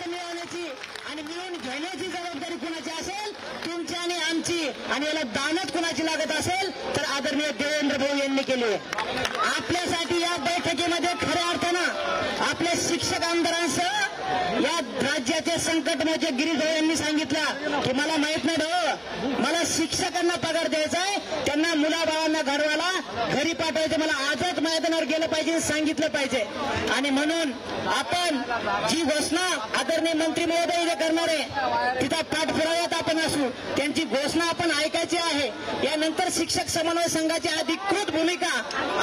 आदर मिळवण्याची आणि मिळवून घेण्याची जबाबदारी कुणाची असेल, तुमची आणि आमची, आणि याला दानत कुणाची लागत असेल तर आदरणीय देवेंद्र भाऊ यांनी केली. आपल्यासाठी या बैठकीमध्ये खऱ्या अर्थानं आपल्या शिक्षक आमदारांसह या राज्याचे संकटमोचक गिरीश भाऊ यांनी सांगितलं की मला माहित नाही भाऊ, मला शिक्षकांना पगार द्यायचा आहे, त्यांना मुलाबाळांना घडवायला घरी पाठवायचं, मला आजच मैदानावर गेलं पाहिजे, सांगितलं पाहिजे. आणि म्हणून आपण जी घोषणा आदरणीय मंत्री महोदय जे करणार आहे तिथं पाठपुराव्यात आपण असू, त्यांची घोषणा आपण ऐकायची आहे. यानंतर शिक्षक समन्वय संघाची अधिकृत भूमिका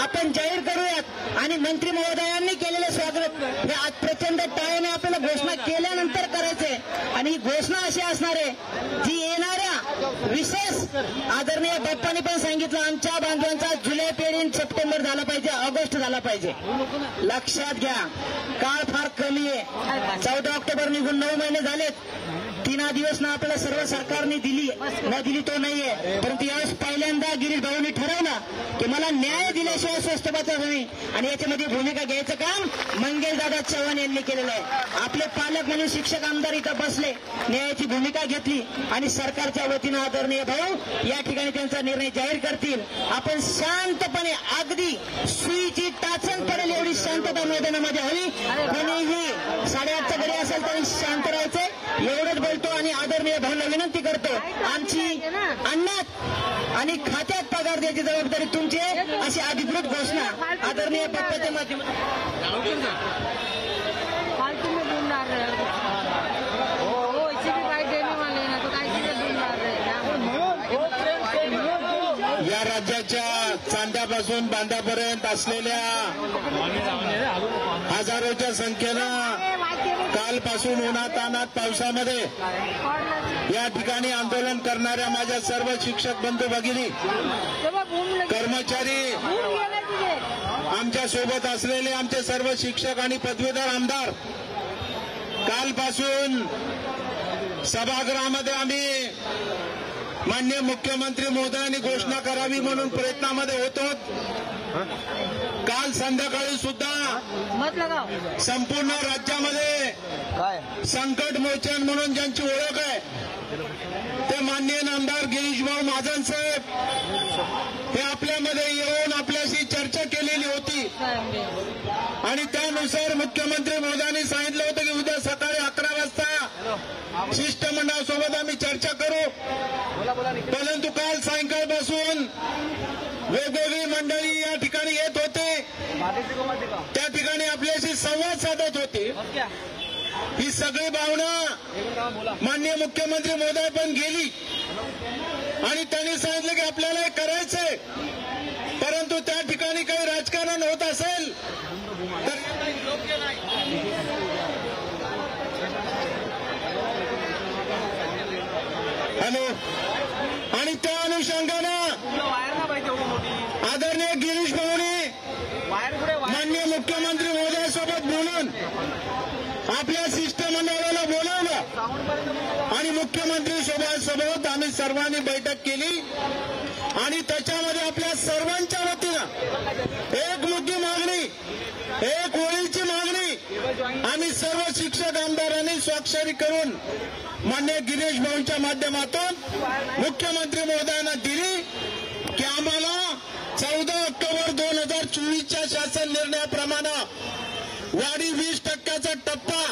आपण जाहीर करूयात आणि मंत्री महोदयांनी केलेले स्वागत हे आज प्रचंड टाळ्याने आपल्याला घोषणा केल्यानंतर करायचे. आणि ही घोषणा अशी असणार आहे जी येणाऱ्या विशेष आदरणीय बाप्पांनी पण सांगितलं आमच्या बांधवांचा जुलै पेढीन सप्टेंबर झाला पाहिजे, ऑगस्ट झाला पाहिजे. लक्षात घ्या, काळ फार कमी आहे. 14 ऑक्टोबर निघून 9 महिने झालेत. 3 दिवस ना आपल्याला सर्व सरकारने दिली न दिली तो नाहीये, परंतु यावेळेस पहिल्यांदा गिरीश भाऊंनी ठरवलं की मला न्याय दिल्याशिवाय स्वस्त बसणार नाही आणि याच्यामध्ये भूमिका घ्यायचं काम मंगेशदादा चव्हाण यांनी केलेलं आहे. आपले पालक म्हणून शिक्षक आमदार इथं बसले, न्यायाची भूमिका घेतली आणि सरकारच्या वतीनं आदरणीय भाऊ या ठिकाणी त्यांचा निर्णय जाहीर करतील. आपण शांतपणे अगदी सुईची टाचण पडेल एवढी शांतता मैदानामध्ये हवी. कोणीही 8:30च्या घरी असेल तरी शांत राहायचंय एवढंच बोलतो आणि आदरणीय भाऊंना विनंती करतो, आमची अन्नात आणि खात्यात पगार द्यायची जबाबदारी तुमची आहे अशी अधिकृत घोषणा आदरणीय बाप्पाच्या माध्यमातून. या राज्याच्या चांद्यापासून बांद्यापर्यंत असलेल्या हजारोच्या संख्येनं कालपासून उन्हातान्हात पावसामध्ये या ठिकाणी आंदोलन करणाऱ्या माझ्या सर्व शिक्षक बंधू भगिनी, कर्मचारी, आमच्या सोबत असलेले आमचे सर्व शिक्षक आणि पदवीधर आमदार, कालपासून सभागृहामध्ये आम्ही माननीय मुख्यमंत्री महोदयांनी घोषणा करावी म्हणून प्रयत्नामध्ये होतो. काल संध्याकाळी सुद्धा संपूर्ण राज्यामध्ये संकट मोचन म्हणून ज्यांची ओळख आहे ते माननीय आमदार गिरीश भाऊ महाजन साहेब हे आपल्यामध्ये येऊन आपल्याशी चर्चा केलेली होती आणि त्यानुसार मुख्यमंत्री महोदयांनी सांगितलं होतं की उद्या सकाळी 11 वाजता शिष्टमंडळासोबत आम्ही चर्चा करू. परंतु काल सायंकाळपासून वेगवेगळी मंडळी या ठिकाणी येत होते, त्या ठिकाणी आपल्याशी संवाद साधत होते. ही सगळी भावना माननीय मुख्यमंत्री महोदय पण गेली आणि त्यांनी सांगितलं की आपल्याला हे करायचंय, परंतु त्या ठिकाणी काही राजकारण होत असेल तर हॅलो. आणि त्या अनुषंगानं आदरणीय गिरीश भाऊनी माननीय मुख्यमंत्री महोदयासोबत बोलून आपल्या शिष्टमंडळाला बोलावलं आणि मुख्यमंत्री सोबत आम्ही सर्वांनी बैठक केली आणि त्याच्यामध्ये आपल्या सर्वांच्या वतीनं एक मुद्दी मागणी, एक ओळीची मागणी आम्ही सर्व शिक्षक आमदारांनी स्वाक्षरी करून माननीय गिरीश भाऊंच्या माध्यमातून मुख्यमंत्री महोदयांना दिली की आम्हाला 14 ऑक्टोबर 2024च्या शासन निर्णयाप्रमाणे वाढी 20% टप्पा,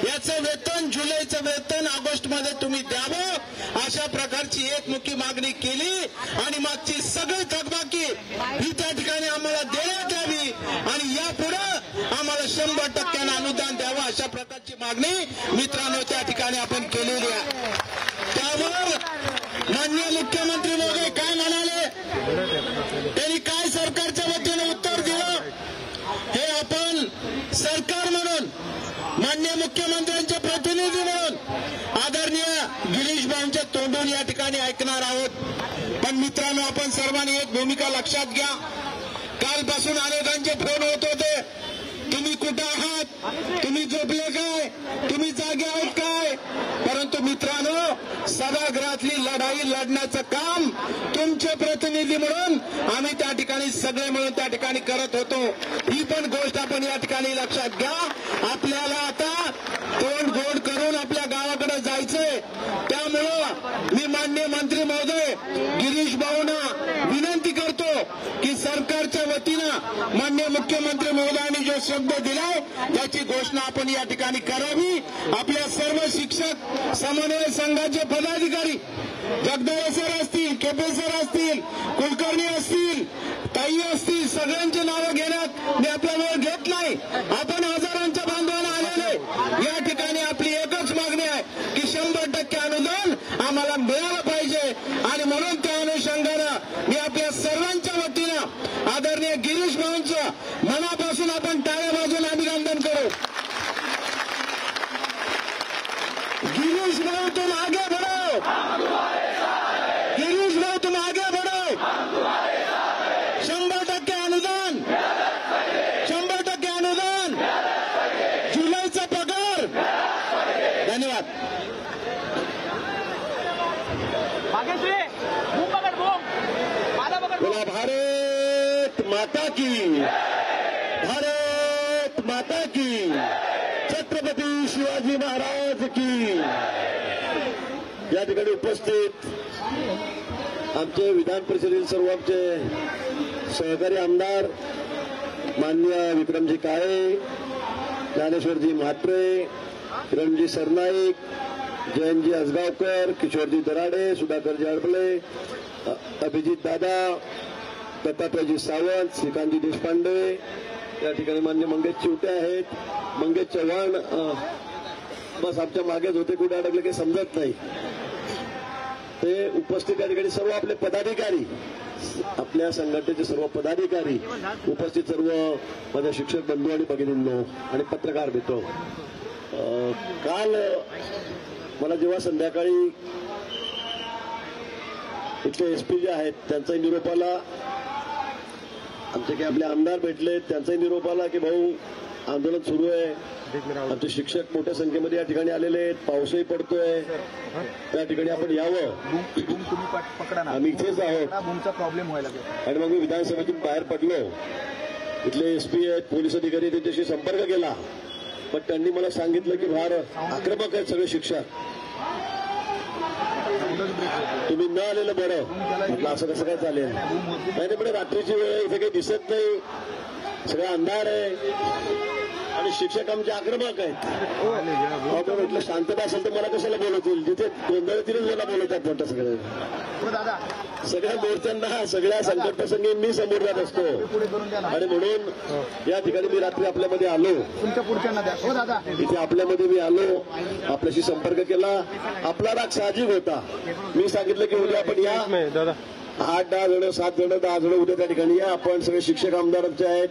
याचं वेतन जुलैचं वेतन ऑगस्टमध्ये तुम्ही द्यावं अशा प्रकारची एकमुखी मागणी केली आणि मागची सगळी थकबाकी ही त्या ठिकाणी आम्हाला देण्यात यावी आणि यापुढे आम्हाला 100% अनुदान द्यावं अशा प्रकारची मागणी मित्रांनो त्या ठिकाणी आपण केलेली आहे. त्यावर माननीय मुख्यमंत्री महोदय काय म्हणाले, त्यांनी काय सरकारच्या वतीनं उत्तर दिलं हे आपण सरकार म्हणून, माननीय मुख्यमंत्र्यांचे प्रतिनिधी म्हणून आदरणीय गिरीश भाऊंच्या तोंडून या ठिकाणी ऐकणार आहोत. पण मित्रांनो, आपण सर्वांनी एक भूमिका लक्षात घ्या. कालपासून अनेकांचे फोन होत होते, तुम्ही कुठे आहात, तुम्ही झोपले काय, तुम्ही जागे आहात काय. परंतु मित्रांनो, सभागृहातली लढाई लढण्याचं काम तुमचे प्रतिनिधी म्हणून आम्ही त्या ठिकाणी सगळे मिळून त्या ठिकाणी करत होतो. ही पण गोष्ट आपण या ठिकाणी लक्षात घ्या. आपल्याला आता तोंड गोड माननीय मंत्री महोदय गिरीश भाऊंना विनंती करतो की सरकारच्या वतीनं माननीय मुख्यमंत्री महोदयांनी जो शब्द दिलाय त्याची घोषणा आपण या ठिकाणी करावी. आपल्या सर्व शिक्षक समन्वय संघाचे पदाधिकारी जगदाळे सर असतील, केपे सर असतील, कुलकर्णी असतील, ताई असतील, सगळ्यांची नावं घेण्यात मी आपला वेळ घेत नाही. आपण हजारांच्या बांधवांना आलेले या ठिकाणी आपली एकच मागणी आहे की 100% अनुदान आम्हाला मिळालं पाहिजे आणि म्हणून त्या अनुषंगानं मी आपल्या सर्वांच्या वतीनं आदरणीय गिरीश भाऊंचं मनापासून आपण टाळ्या वाजवून अभिनंदन करू. गिरीश भाऊ तुम आगे बढ़ो, गिरीश भाऊ तुम आगे बढ़ो. 100% अनुदान, 100% अनुदान, जुलैचा पगार. धन्यवाद. बोला भारत माता की, भारत माता की, छत्रपती शिवाजी महाराज की. या ठिकाणी उपस्थित आमचे विधान परिषदेतील सर्व आमचे सहकारी आमदार माननीय विक्रमजी काळे, ज्ञानेश्वरजी म्हात्रे, किरणजी सरनाईक, जयंतजी आसगावकर, किशोरजी दराडे, सुधाकरजी अडपले, अभिजित दादा, दत्तात्रयजी सावंत, श्रीकांतजी देशपांडे, या ठिकाणी मान्य मंगेश चिवटे आहेत, मंगेश चव्हाण बस आमच्या मागेच होते, कुठे अडकले काही समजत नाही. ते उपस्थित या ठिकाणी सर्व आपले पदाधिकारी, आपल्या संघटनेचे सर्व पदाधिकारी उपस्थित, सर्व माझ्या शिक्षक बंधू आणि भगिनींनो आणि पत्रकार मित्र. काल मला जेव्हा संध्याकाळी इथले एसपी जे आहेत त्यांचाही निरोप आला, आमचे काही आपले आमदार भेटले त्यांचाही निरोप आला की भाऊ आंदोलन सुरू आहे. आमचे शिक्षक मोठ्या संख्येमध्ये या ठिकाणी आलेले आहेत, पाऊसही पडतोय, त्या ठिकाणी आपण यावं. आम्ही इथेच आहोत प्रॉब्लेम व्हायला आणि मग मी विधानसभेतून बाहेर पडलो. इथले एसपी आहेत, पोलीस अधिकारी त्यांच्याशी संपर्क केला, पण त्यांनी मला सांगितलं की फार आक्रमक आहेत सगळे शिक्षक, तुम्ही न आलेलं बरं. म्हटलं असं कसं काय चालेल. नाही पण रात्रीची वेळ इथे काही दिसत नाही, सगळा अंधार आहे आणि शिक्षक आमचे आक्रमक आहेत. म्हटलं शांतता असेल तर मला कशाला बोलवतील, जिथे गोंधळतीलच मला बोलवतात म्हटलं. सगळ्या मोर्चांना, सगळ्या संकटप्रसंगी मी समोर जात असतो आणि म्हणून या ठिकाणी मी रात्री आपल्यामध्ये आलो, इथे आपल्यामध्ये मी आलो, आपल्याशी संपर्क केला. आपला राग साहजिक होता. मी सांगितलं की उद्या आपण या 8-10 जण, 7 जण, 10 जण उद्या त्या ठिकाणी या. आपण सगळे शिक्षक आमदारांचे आहेत,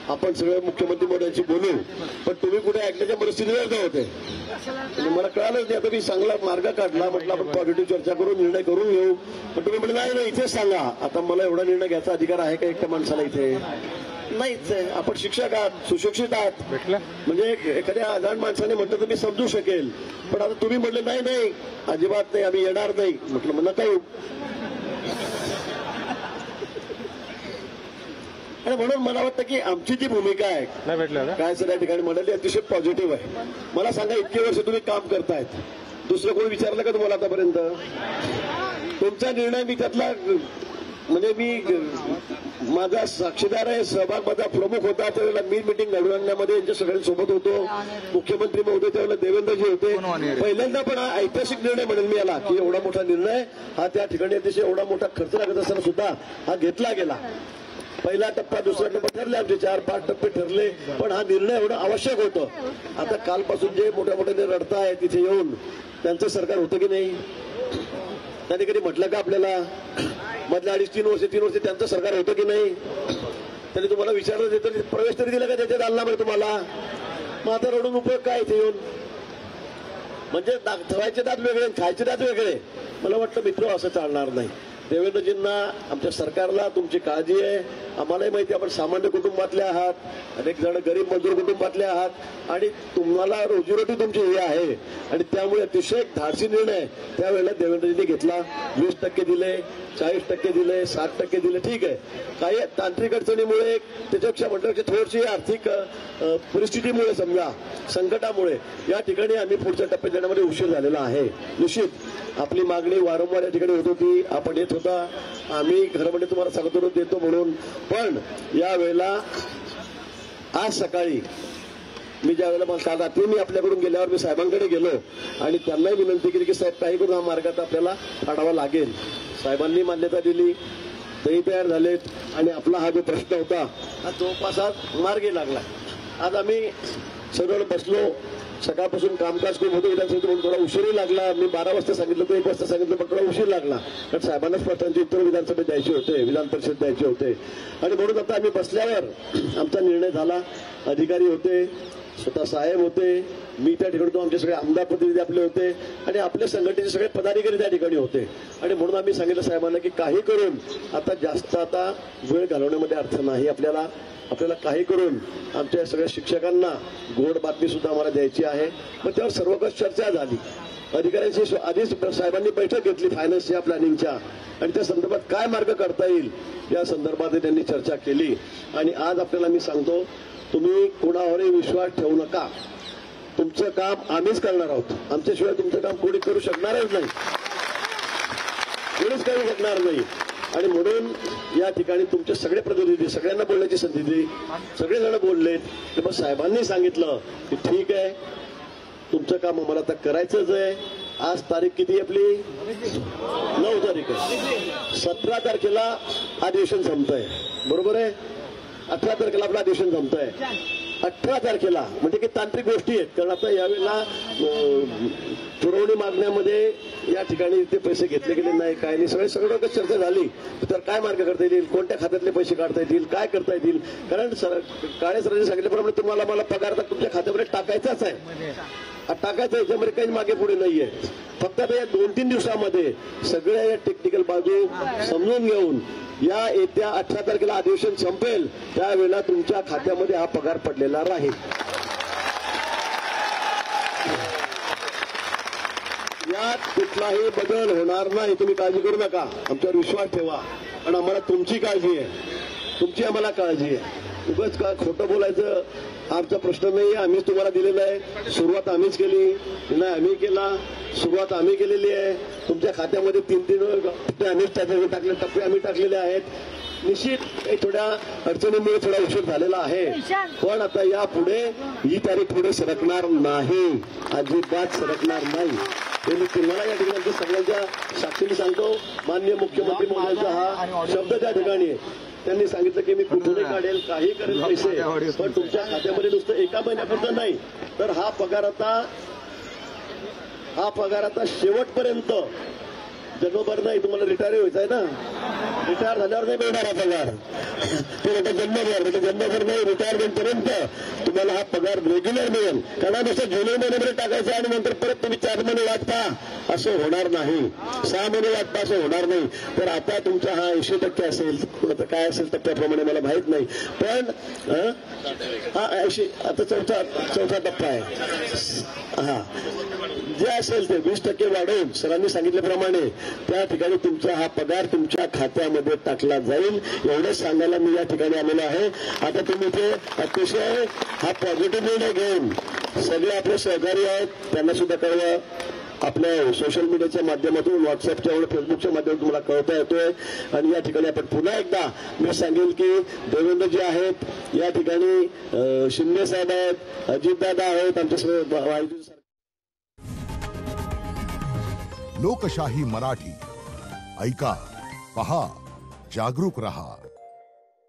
आपण सगळे मुख्यमंत्री मोदयांशी बोलू. पण तुम्ही कुठे ऐकण्याच्या परिस्थितीवर का होते म्हणजे मला कळालंच नाही. आता मी चांगला मार्ग काढला, म्हटलं आपण पॉझिटिव्ह चर्चा करून निर्णय करून घेऊ. पण तुम्ही म्हटलं नाही इथेच सांगा. आता मला एवढा निर्णय घ्यायचा अधिकार आहे का एकट्या माणसाला इथे? नाहीच आहे. आपण शिक्षक आहात, सुशिक्षित आहात, म्हणजे एखाद्या अजाण माणसाने म्हटलं तर मी समजू शकेल. पण आता तुम्ही म्हटलं नाही नाही अजिबात नाही, आम्ही येणार नाही. म्हटलं म्हणा काय. आणि म्हणून मला वाटतं की आमची जी भूमिका आहे काय सर या ठिकाणी म्हणाली अतिशय पॉझिटिव्ह आहे. मला सांगा, इतके वर्ष तुम्ही काम करतायत, दुसरं कोणी विचारलं का तुम्हाला आतापर्यंत? तुमचा निर्णय मी त्यातला म्हणजे मी माझा साक्षीदार आहे, सहभाग माझा प्रमुख होता. त्यावेळेला मी मिटिंग घडवून आणण्यामध्ये यांच्या सगळ्यांसोबत होतो. मुख्यमंत्री महोदय त्यावेळेला देवेंद्रजी होते. पहिल्यांदा पण हा ऐतिहासिक निर्णय म्हणेल मी याला की एवढा मोठा निर्णय हा त्या ठिकाणी अतिशय एवढा मोठा खर्च लागत असताना सुद्धा हा घेतला गेला. पहिला टप्पा, दुसरा टप्पा ठरले, आमचे 4-5 टप्पे ठरले, पण हा निर्णय एवढं आवश्यक होतं. आता कालपासून जे मोठ्या मोठ्याने रडताय तिथे येऊन त्यांचं सरकार होतं की नाही? त्यांनी कधी म्हटलं का आपल्याला मधल्या 2.5-3 वर्ष त्यांचं सरकार होतं की नाही? त्यांनी तुम्हाला विचारलं देतं, प्रवेश तरी दिला का त्याच्या दालनामध्ये तुम्हाला? मग आता रडून उपयोग काय इथे येऊन? म्हणजे धवायचे दात वेगळे, खायचे दात वेगळे. मला वाटतं मित्र असं चालणार नाही. देवेंद्रजींना, आमच्या सरकारला तुमची काळजी आहे. आम्हालाही माहिती आपण सामान्य कुटुंबातले आहात, अनेक जण गरीब मजूर कुटुंबातले आहात आणि तुम्हाला रोजीरोटी तुमची ही आहे. आणि त्यामुळे अतिशय धाडसी निर्णय त्यावेळेला देवेंद्रजींनी घेतला. 20% दिले, 40% दिले, 60% दिले, ठीक आहे. काही तांत्रिक अडचणीमुळे त्याच्यापेक्षा म्हटलं थोडीशी आर्थिक परिस्थितीमुळे समजा संकटामुळे या ठिकाणी आम्ही पुढच्या टप्प्यात येण्यामध्ये उशीर झालेला आहे. निश्चित आपली मागणी वारंवार या ठिकाणी होत होती, आपण येत होता, आम्ही घरामध्ये तुम्हाला सांगतो देतो म्हणून. पण यावेळेला आज सकाळी मी ज्या वेळेला काल रात्री मी आपल्याकडून गेल्यावर मी साहेबांकडे गेलो आणि त्यांनाही विनंती केली की साहेब काही करून हा मार्ग आता आपल्याला काढावा लागेल. साहेबांनी मान्यता दिली, तेही तयार झालेत आणि आपला हा जो प्रश्न होता हा जवळपास आज मार्गी लागला. आज आम्ही सर्व बसलो, सकाळपासून कामकाज खूप होतं विधानसभेत म्हणून थोडा उशीरही लागला. मी 12 वाजता सांगितलं तर 1 वाजता सांगितलं पण थोडा उशीर लागला, कारण साहेबांनाच प्रश्नांची उत्तर विधानसभेत द्यायचे होते, विधान परिषद द्यायचे होते. आणि म्हणून आता आम्ही बसल्यावर आमचा निर्णय झाला. अधिकारी होते, स्वतः साहेब होते, मी त्या ठिकाणी होतो, आमचे सगळे आमदार प्रतिनिधी आपले होते आणि आपल्या संघटनेचे सगळे पदाधिकारी त्या ठिकाणी होते. आणि म्हणून आम्ही सांगितलं साहेबांना की काही करून आता जास्त वेळ घालवण्यामध्ये अर्थ नाही, आपल्याला काही करून आमच्या सगळ्या शिक्षकांना गोड बातमी सुद्धा आम्हाला द्यायची आहे. मग त्यावर सर्वकष चर्चा झाली. अधिकाऱ्यांशी आधीच साहेबांनी बैठक घेतली फायनान्सच्या प्लॅनिंगच्या आणि त्या संदर्भात काय मार्ग करता येईल या संदर्भात त्यांनी चर्चा केली. आणि आज आपल्याला मी सांगतो, तुम्ही कोणावरही विश्वास ठेवू नका. तुमचं काम आम्हीच करणार आहोत, आमच्याशिवाय तुमचं काम कोणी करू शकणारच नाही, कोणीच करू शकणार नाही. आणि म्हणून या ठिकाणी तुमचे सगळे प्रतिनिधी सगळ्यांना बोलण्याची संधी दिली, सगळेजण बोललेत. तर मग साहेबांनी सांगितलं की ठीक आहे, तुमचं काम आम्हाला आता करायचंच आहे. आज तारीख किती आपली 9 तारीख आहे. 17 तारखेला अधिवेशन संपतंय, बरोबर आहे. 18 तारखेला आपलं अधिवेशन संपतंय. 18 तारखेला म्हणजे की तांत्रिक गोष्टी आहेत, कारण आता यावेळेला पुरवणी मागण्यामध्ये या ठिकाणी ते पैसे घेतले गेले नाही, काय नाही, सगळं चर्चा झाली. तर काय मार्ग करता येतील, कोणत्या खात्यातले पैसे काढता येतील, काय करता येतील. कारण काळे सरांनी सांगितल्याप्रमाणे तुम्हाला मला पगार आता तुमच्या खात्यामध्ये टाकायचाच आहे, टाकायचं, याच्यामध्ये काही मागे पुढे नाहीये. फक्त आता या 2-3 दिवसामध्ये सगळ्या या टेक्निकल बाजू समजून घेऊन या येत्या 18 तारखेला अधिवेशन संपेल त्यावेळेला तुमच्या खात्यामध्ये हा पगार पडलेला राहील. यात कुठलाही बदल होणार नाही, तुम्ही काळजी करू नका, आमच्यावर विश्वास ठेवा. कारण आम्हाला तुमची काळजी आहे, तुमची आम्हाला काळजी आहे. उगाच का खोटं बोलायचं आमचा प्रश्न नाही. आम्हीच तुम्हाला दिलेला आहे, सुरुवात आम्हीच केली, नाही आम्ही केला, सुरुवात आम्ही केलेली आहे. तुमच्या खात्यामध्ये 3-3 टप्पे आम्हीच टाकले, टप्पे आम्ही टाकलेले आहेत. निश्चित थोड्या अडचणीमुळे थोडा उशीर झालेला आहे, पण आता यापुढे ही तारीख पुढे सरकणार नाही, अजिबात सरकणार नाही. हे मी तुम्हाला या ठिकाणी सगळ्यांच्या साक्षीने सांगतो. माननीय मुख्यमंत्री महोदयांचा हा शब्द त्या ठिकाणी आहे. त्यांनी सांगितलं की मी कुठूनही काढेल, काही करेल पैसे, पण तुमच्या खात्यामध्ये नुसतं एका महिन्यापुरतं नाही, तर हा पगार आता शेवटपर्यंत जन्मभर नाही. तुम्हाला रिटायर व्हायचं आहे ना, रिटायर झाल्यावर नाही मिळणार हा पगार, तो जन्मभर नाही, रिटायरमेंट पर्यंत तुम्हाला हा पगार रेग्युलर मिळेल. कारण नुसतं जुलै महिन्यामध्ये टाकायचं आणि नंतर परत तुम्ही 4 महिने वाटता असं होणार नाही, 6 महिने वाटता असं होणार नाही. तर आता तुमचा हा 80% असेल, काय असेल टप्प्याप्रमाणे मला माहित नाही, पण हा 80 आता चौथा टप्पा आहे. हा जे असेल ते 20% वाढवून सरांनी सांगितल्याप्रमाणे त्या ठिकाणी तुमचा हा पगार तुमच्या खात्यामध्ये टाकला जाईल, एवढंच सांगायला मी या ठिकाणी आलेलो आहे. आता तुम्ही ते अतिशय हा पॉझिटिव्ह निर्णय घेऊन सगळे आपले सहकारी आहेत त्यांना सुद्धा कळवा. आपल्या सोशल मीडियाच्या माध्यमातून, व्हॉट्सअपच्या फेसबुकच्या माध्यमातून तुम्हाला कळवता येतोय. आणि या ठिकाणी आपण पुन्हा एकदा मी सांगेल की देवेंद्रजी आहेत या ठिकाणी, शिंदे साहेब आहेत, अजितदादा आहेत, आमच्या सगळे. लोकशाही मराठी ऐका, पहा, जागरूक रहा.